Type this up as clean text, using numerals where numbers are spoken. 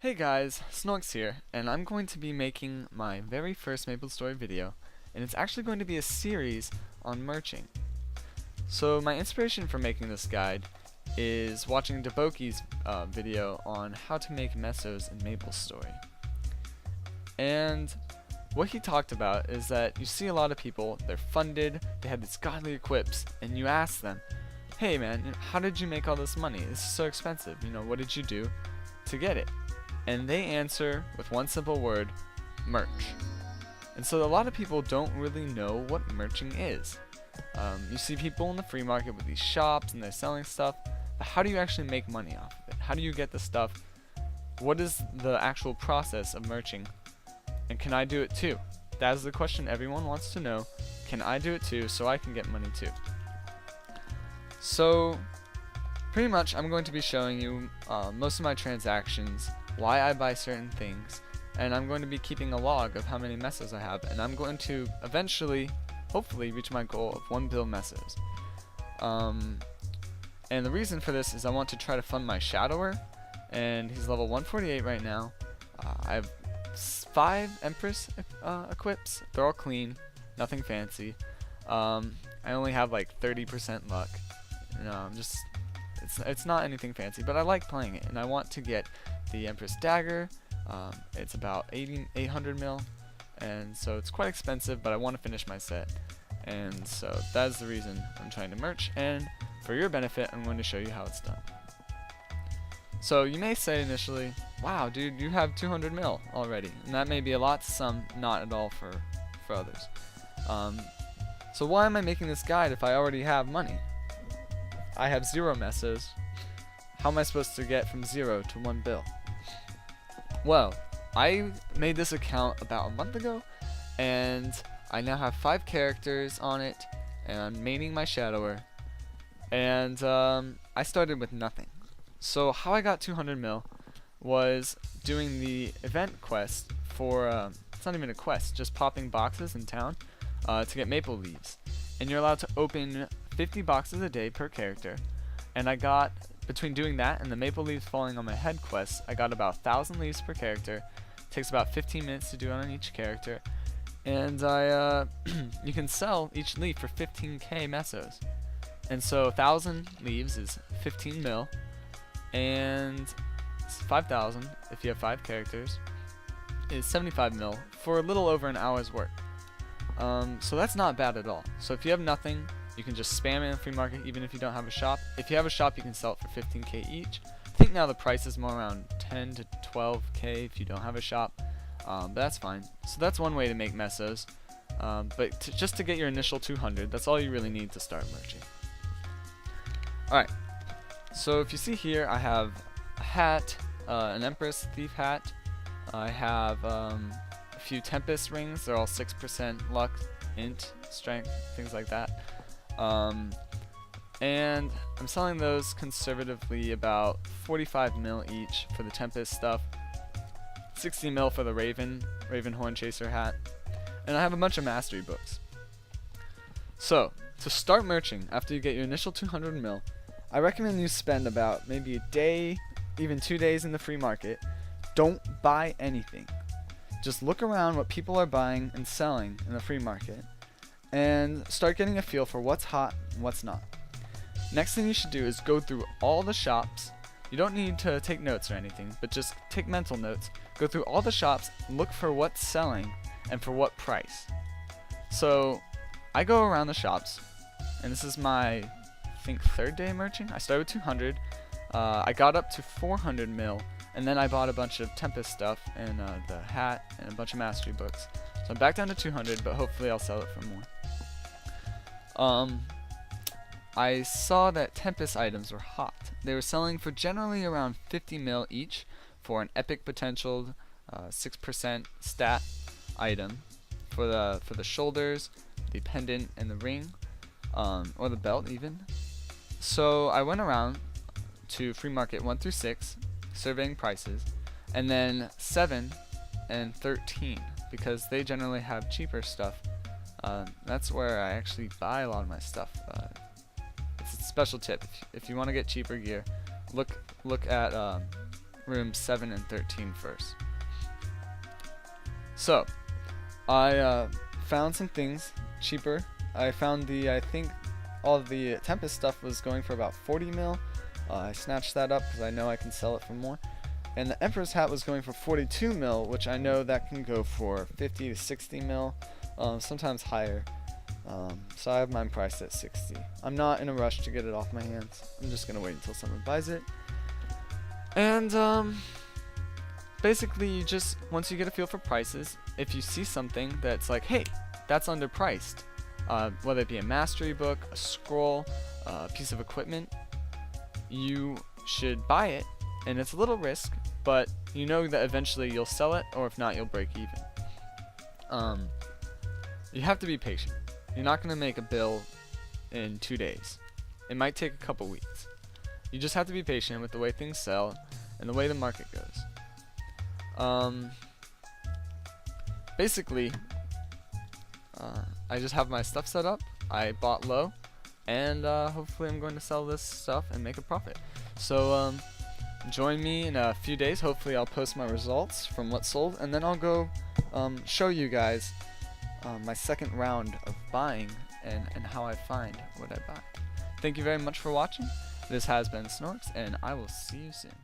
Hey guys, SirSnorkz here, and I'm going to be making my very first MapleStory video, and it's actually going to be a series on merching. So my inspiration for making this guide is watching Deboki's video on how to make Mesos in MapleStory. And what he talked about is that you see a lot of people, they're funded, they have these godly equips, and you ask them, hey man, how did you make all this money? This is so expensive, what did you do to get it? And they answer with one simple word, merch. And so a lot of people don't really know what merching is. You see people in the free market with these shops and they're selling stuff, but how do you actually make money off of it? How do you get the stuff? What is the actual process of merching? And can I do it too? That is the question everyone wants to know. Can I do it too so I can get money too? So pretty much I'm going to be showing you most of my transactions, why I buy certain things, and I'm going to be keeping a log of how many Mesos I have, and I'm going to eventually, hopefully, reach my goal of 1 bill Mesos. And the reason for this is I want to try to fund my Shadower, and he's level 148 right now. I have 5 Empress equips, they're all clean, nothing fancy. I only have like 30% luck. It's not anything fancy, but I like playing it, and I want to get the Empress Dagger. It's about 800 mil, and so it's quite expensive, but I want to finish my set, and so that is the reason I'm trying to merch, and for your benefit I'm going to show you how it's done. So you may say initially, wow dude, you have 200 mil already, and that may be a lot to some, not at all for others. So why am I making this guide if I already have money? I have 0 Mesos. How am I supposed to get from 0 to 1 bill? Well, I made this account about a month ago, and I now have 5 characters on it, and I'm maining my Shadower, and I started with nothing. So how I got 200 mil was doing the event quest for, it's not even a quest, just popping boxes in town to get maple leaves. And you're allowed to open 50 boxes a day per character, and I got, between doing that and the maple leaves falling on my head quest, I got about 1,000 leaves per character. Takes about 15 minutes to do it on each character, and you can sell each leaf for 15k Mesos, and so 1,000 leaves is 15 mil, and 5,000 if you have 5 characters is 75 mil for a little over an hour's work. So that's not bad at all. So if you have nothing, you can just spam it in the free market even if you don't have a shop. If you have a shop, you can sell it for 15k each. I think now the price is more around 10 to 12k if you don't have a shop, but that's fine. So that's one way to make Mesos, but just to get your initial 200, that's all you really need to start merching. Alright, so if you see here, I have a hat, an Empress Thief hat, I have a few Tempest rings, they're all 6% luck, int, strength, things like that. And I'm selling those conservatively about 45 mil each for the Tempest stuff, 60 mil for the Raven Horn Chaser hat, and I have a bunch of mastery books. So, to start merching after you get your initial 200 mil, I recommend you spend about maybe a day, even 2 days in the free market. Don't buy anything. Just look around what people are buying and selling in the free market, and start getting a feel for what's hot and what's not. Next thing you should do is go through all the shops. You don't need to take notes or anything, but just take mental notes. Go through all the shops, look for what's selling and for what price. So I go around the shops, and this is my, I think, 3rd day merching. I started with 200. I got up to 400 mil, and then I bought a bunch of Tempest stuff and the hat and a bunch of mastery books. So I'm back down to 200, but hopefully I'll sell it for more. I saw that Tempest items were hot. They were selling for generally around 50 mil each for an epic potentialed 6% stat item for the shoulders, the pendant, and the ring, or the belt even. So I went around to free market 1 through 6, surveying prices, and then 7 and 13 because they generally have cheaper stuff. That's where I actually buy a lot of my stuff. It's a special tip. If you want to get cheaper gear, look at rooms 7 and 13 first. So, I found some things cheaper. I found I think all of the Tempest stuff was going for about 40 mil. I snatched that up because I know I can sell it for more. And the Emperor's hat was going for 42 mil, which I know that can go for 50 to 60 mil, sometimes higher. So I have mine priced at 60. I'm not in a rush to get it off my hands. I'm just going to wait until someone buys it. And basically, you just, once you get a feel for prices, if you see something that's like, hey, that's underpriced, whether it be a mastery book, a scroll, a piece of equipment, you should buy it. And it's a little risk, but you know that eventually you'll sell it, or if not, you'll break even. You have to be patient. You're not going to make a bill in 2 days. It might take a couple weeks. You just have to be patient with the way things sell and the way the market goes. Basically, I just have my stuff set up. I bought low, and hopefully I'm going to sell this stuff and make a profit. So join me in a few days. Hopefully I'll post my results from what sold, and then I'll go show you guys my second round of buying and how I find what I buy. Thank you very much for watching. This has been SirSnorkz, and I will see you soon.